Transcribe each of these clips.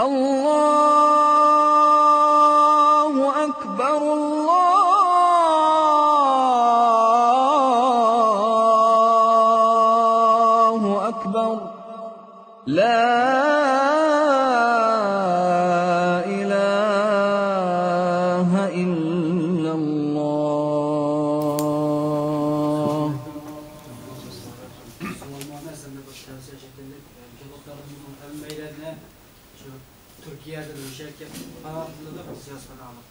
Allahu Ekber, Allahu Ekber. La ilahe illallah. Türkiye'de yaşarken hayatında da siyaset alır.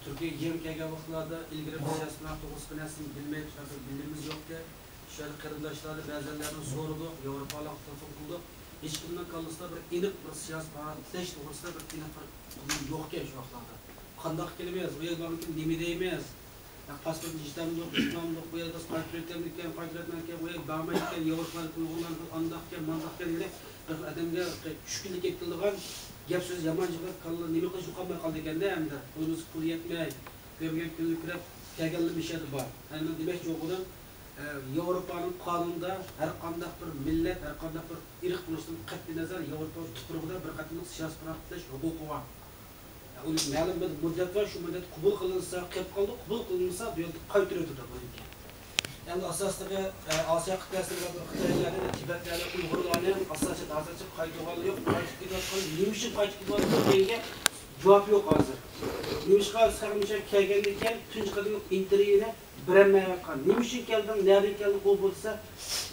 Türkiye yeni gelgen vakitlerde ilgili siyaset to'g'ri qilmasini bilmay bildirimiz yok ki şöyle qarindoshlarni ba'zanlarning so'ridi, Yevropalar qildi. Hech kimdan qolsa bir aniq bir siyaset tez to'g'risida bir aniq yo'q ekan shu vaqtlarda. Qandoq kelmaymiz, bu yerga nima deymiz? Pasport dijital yo'q, islom yo'q, bu yerda patriotlarnikidan bu yerga bormaydigan Yevropalar qilgan andoqga, mandoqga deb odamga tushkunlik keltirgan gap so'z yamanchilar qildi, nima qilish uqolmay qoldi ekanda hamda qo'limiz pul yetmay, ko'rgan kunlik kirib kelganligi bor. Ana demak yo'g'idan Yevropaning qonunida har qanday bir millat, har qanday bir irq bo'lishdan qat'iy nazar Yevropa tuprog'ida bir qatlamli siyosiy praktikash huquqi bor. Uning ma'lum bir muddat va shu muddat qabul qilinsa, qilib qoldi, qabul qilinmasa, bu yerda qaytaradi deb o'ylayman. Endi asosida Osiyo qit'asida Xitoylarni, Tibetlarni, Uyg'urlarni asosiy hozircha qaytargani yo'q. Qaytib ketayotgan, nima uchun qaytib ketayotganiga javob yo'q hozir. Nima uchun qilsa kelgandan keyin tunji qadam intervyuni berilmayotgan. Nima uchun keldim, nereden keldim o bo'lsa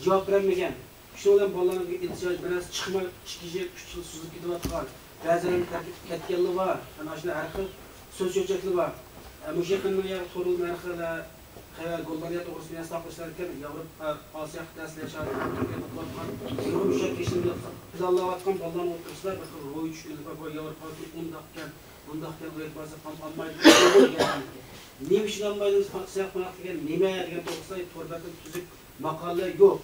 javob bermagan. Shu bilan bolalarga ehtiyoj biroz chiqmay, chiqishi kuchli suzib ketayotgan. Ba'zilarning ketganligi bor. Ana shuna har xil so'z cho'chakli bor. Mushaqinning yer to'rilma har xil xayol gollarga to'g'risida saqlashlar ekan, Yevropa, Osiyo qit'asida yashovchi Turkiyada bo'lgan mushaq ishini planlayotgan bolalarning o'tirishlar bir xil ro'y tushganlik va Yevropaga undaqkan o'yatmasa ham olmaydi. Nima uchun olmaydi? Siyoq qilgan nima degan to'g'risida to'rbatda tuzuk maqola yo'q.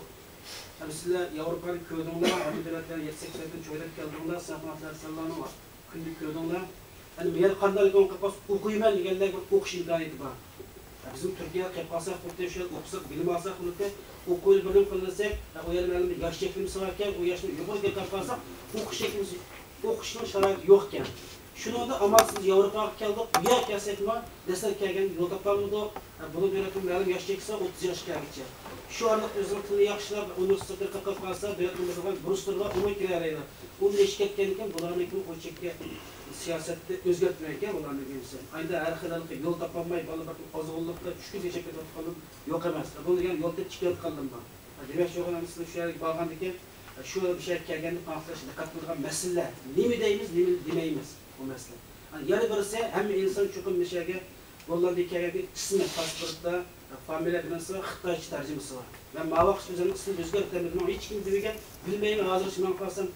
Sizlar Yevropaning ko'rdinglar, Amerikadan 7-8 cho'ylab keldinglar, sahnalar sallanib bor. Kunlik ko'rdinglar. Hani bu yer qanday qilib o'qiyman deganlar bir o'qish imkoniyati bor. Bizim Türkiye qilib xuddi shu o'qisak, bilim olsak, o'qib bilim qilsak, u yer ma'lum yosh cheklimiz bor ekan, u yoshni yuqori qilib qolsak, o'qishning sharoiti yo'q ekan. Shunda amalsiz Yevropaga keldik, bu yer kelsak-mi, deslar kelgan yo'l topolmadik. Buni o'rgatib ma'lum yosh cheksa 30 yoshgacha. Shu orada o'zini tilni yaxshilab, universitetga qilib qolsa, bu yerda Bruselga umumiy kiralaydi. Uni ish ketgan ekan, bularning u chekka siyosatni o'zgartmayotgan ularning bo'lsa. Ayda har xil yo'l topolmay, bolalar ozg'inlikda tushkungacha ketayotganim yo'q emas. Bu degan yo'lda chiqayotganim bor. Demak, shu bilan siz shu yerga borgandan shu bir şey kelganda qanaqash diqqat qilgan masala, nima deymiz, nima demaymiz bu masala. Yana birisi hamma inson chuqur mishaga bo'llarga kelgan ismi pasportda familiya bilan Xitoycha tarjimasi bor. Men ma'lum o'zimning ismini o'zgartirdim, hech kim degan bilmayman, hozir shundan qolsam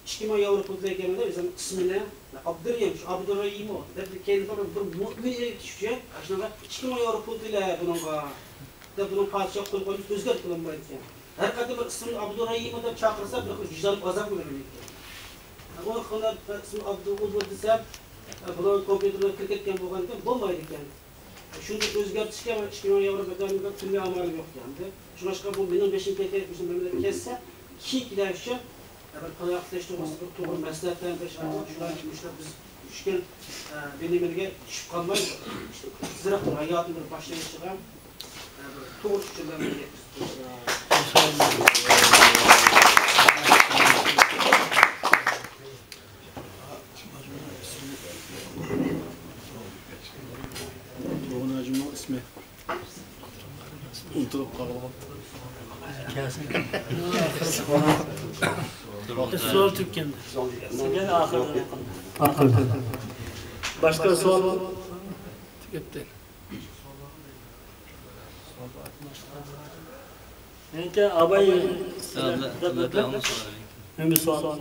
2000 yevro pulga kelganda o'zim ismini Abdurrahimov deb keyin bir mu'min tushga, shunaqa 2000 yevro pul to'la bunga deb buni parcha qo'yib o'zgartirolmaydi ekan. Her kadar bir ismini Abdurrahimov deb chaqirsa, bir vicdan azab bo'ladi ekan. O xonada ismi Abdullah desam, bular kompyuterga kirib ketgan bo'lganda bo'lmaydi ekan. Shuni o'zgartirishga 2000 yevro betonga pulga amal yo'q ekan. Shunga bu mening 5-ga o'zim memlakatga kelsa, kiyiklar uchun bir qo'yaqlash to'g'ri maslahatdan tashqari shularni ishlab biz tushgan bilimlarga tushib qolmay, zira hayotni bir boshlayishga to'g'ri tushunlarga ismi unutup kaldım. Soru Türkiye'de. Sen ahırda. Başka soru var? Tüketti. Enke abay bir soru var.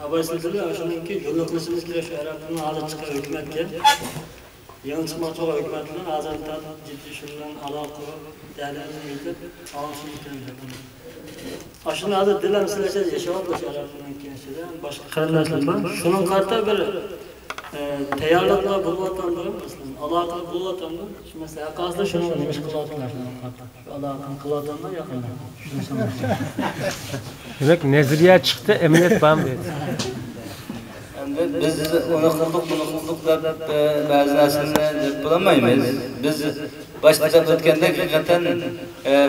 Abay söyledi aşağıdaki yollatmasımız ki şu Arap'ın ağzı çıkar hükümetke. Yansıması var hükümetin azaltan ciddi şundan alakalı değerlerini yürütüp ağzını yürütüp. Aşın adı diler meselesi yaşamak başı Arap'ın kendisinden başka kararlar var. Şunun kartı bir teyarlıkla bulvatanların alakalı bulvatanların mesela kazda şunu demiş kılatanlar şu alakalı kılatanlar yakında. Demek nezriye çıktı, emniyet bam dedi. biz onu qildik, bunu qildik deb ba'zi narsalarni deb bo'lamaymiz. Biz başta o'tgandek haqiqatan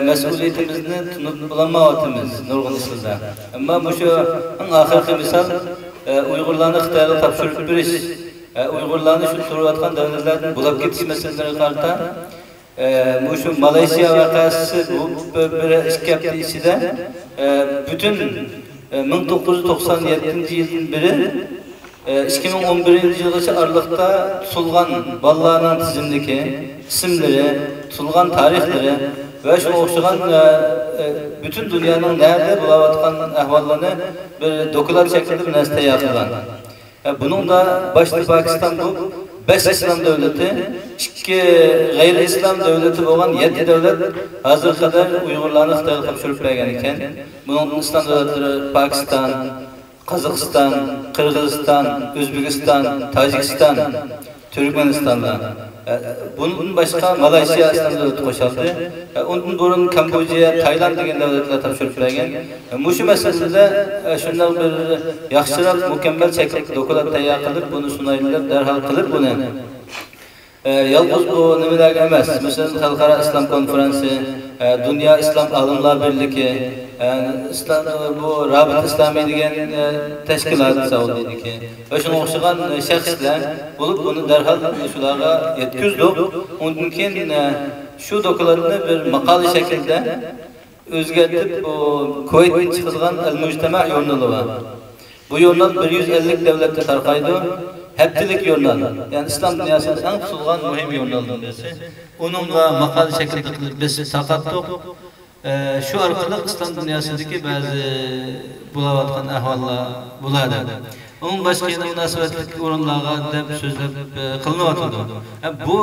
mas'uliyatimizni tunib bo'lmayapmiz nurg'un ishlarda. Ammo bu shu eng oxirgi misol Uyg'urlarni Xitoyga topshirib berish, Uyg'urlarni shu turayotgan davlatlardan bulab ketish masalalariga qarata bu şu Malaysiya vakası bu bir iki hafta içinde bütün 1997 yılın biri 2011 yılgacha aralıkta tutulgan balalarning tizimdeki isimleri, tutulgan tarihleri ve şu o'xshagan bütün dünyanın nerede bulayotgan ahvallarını bir dokular şeklinde bir narsa tayyor qilgan. Bunun da başta Pakistan bu 5 İslam devleti, 2 gayri İslam devleti olan 7 devlet hazır kadar Uygurlarni Xitoyga topshirib bergan ekan. Bunun İslam devletleri Pakistan, Kazakistan, Kırgızistan, Özbekistan, Tacikistan, Türkmenistan'da. Bunun başka Malaysiya İslam devleti qo'shildi. Ondan burun Kamboja, Tayland degan devletler topshirib bergan. Mushu masalada shunday bir yaxshiroq mukammal shaklda dokument tayyor qilib, buni sunaylar darhol qilib buni. Yalnız bu nimalarga emas, masalan Xalqaro Islom konferensi, Dünya İslam Alimlar Birligi, İslam bu Rabit İslami degan tashkilot Saudiyadagi va shunga o'xshagan shaxslar bo'lib buni darhol shularga yetkazdik. Undan keyin shu dokumentni bir maqola shaklida o'zgartirib bu Kuvaytdan chiqargan Al-Mujtama jurnali var. Bu jurnal 150 davlatda tarqaydi. Haftalık jurnal. Yani İslam dünyasının en tutulgan mühim jurnalından birisi. Onunla maqola shaklida qilib biz tarqatdik. Şu arkalık İslam dünyasındaki bazı bulayotgan ahvallar bo'ladi. Onun başka yana münasebetlik o'rinlarga deb so'zlab qilinayotdi. Bu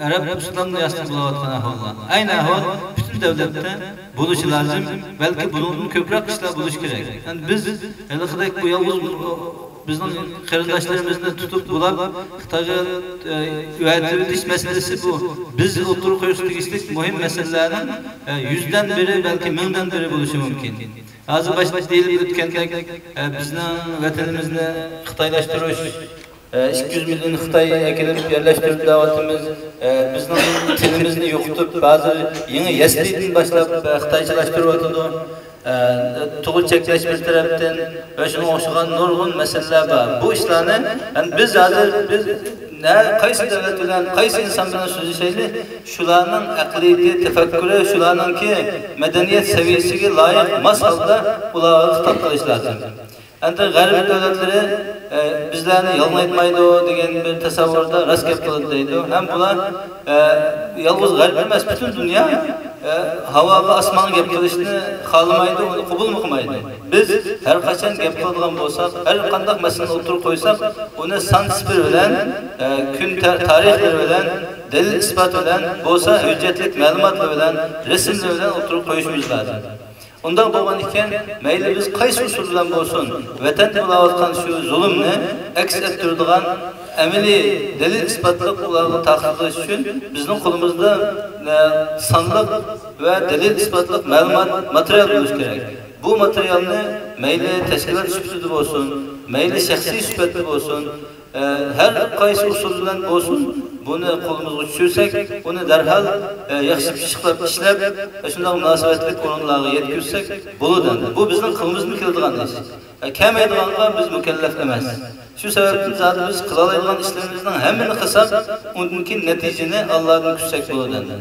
Arab İslam dünyasında bulayotgan ahvallar. Aynı ahval bütün devletde bo'lishi lazım. Belki bunun ko'proq ishlar bo'lishi kerak. Yani biz hali bu yolg'iz bizning qarindoshlarimizni tutib bulab Xitoyga o'rgatish masalasi bu. Biz o'tirib qo'yishlik muhim masalalarning 100dan biri belki 1000dan biri bo'lishi mumkin. Hozir başta deyilib o'tgandek bizning vatanimizni xitoylashtirish 200 milyon Xitoy kelib yerleştirib davatimiz bizning tilimizni yo'qotib ba'zi yangi yaslidan boshlab xitoychalashtirib o'tadi. Tug'ul cheklash bir tarafdan va shunga o'xshagan nurg'un masalalar bor. Bu ishlarni biz hozir qaysi davlat bilan, qaysi inson bilan so'zlashaylik, shularning aqliyati, tafakkuri, shularningki madaniyat saviyasiga loyiq mos holda ularga xitob qilish lozim. Endi g'arb davlatlari bizlarni yolmaytmaydi degan bir tasavvurda rast gap qiladi deydi. Ham bular yolg'iz g'arb emas, butun dunyo havoga osmonga gap qilishni xohlamaydi, uni qabul qilmaydi. Biz har qachon gap qiladigan bo'lsak, har qanday masalani o'tirib qo'ysak, uni son sifir bilan, kun tarixlari bilan, dalil isbot bilan bo'lsa, hujjatli ma'lumotlar bilan, rasmlar bilan o'tirib qo'yishimiz lozim. Ondan bo'lgan ekan, mayli biz qaysi usul bilan bo'lsin, vatan bo'layotgan shu zulmni aks ettiradigan amaliy dalil isbotliq ularga taqiqlash uchun bizning qo'limizda sonliq va dalil isbotliq ma'lumot material bo'lishi kerak. Bu materialni mayli tashkilot sifatida bo'lsin, mayli shaxsiy sifatida bo'lsin, har qaysi usul bilan bo'lsin, buni qo'limizga tushirsak, uni darhol yaxshi pishiqlab ishlab, shunday munosabatli o'rinlarga yetkazsak bo'ladi. Bu bizning qo'limizdan keladigan ish. Kamaydiganga biz mukallaf emas. Shu sababdan zot biz qila oladigan ishlarimizning hammani qilsak, undan keyin natijani Allohdan kutsak bo'ladi.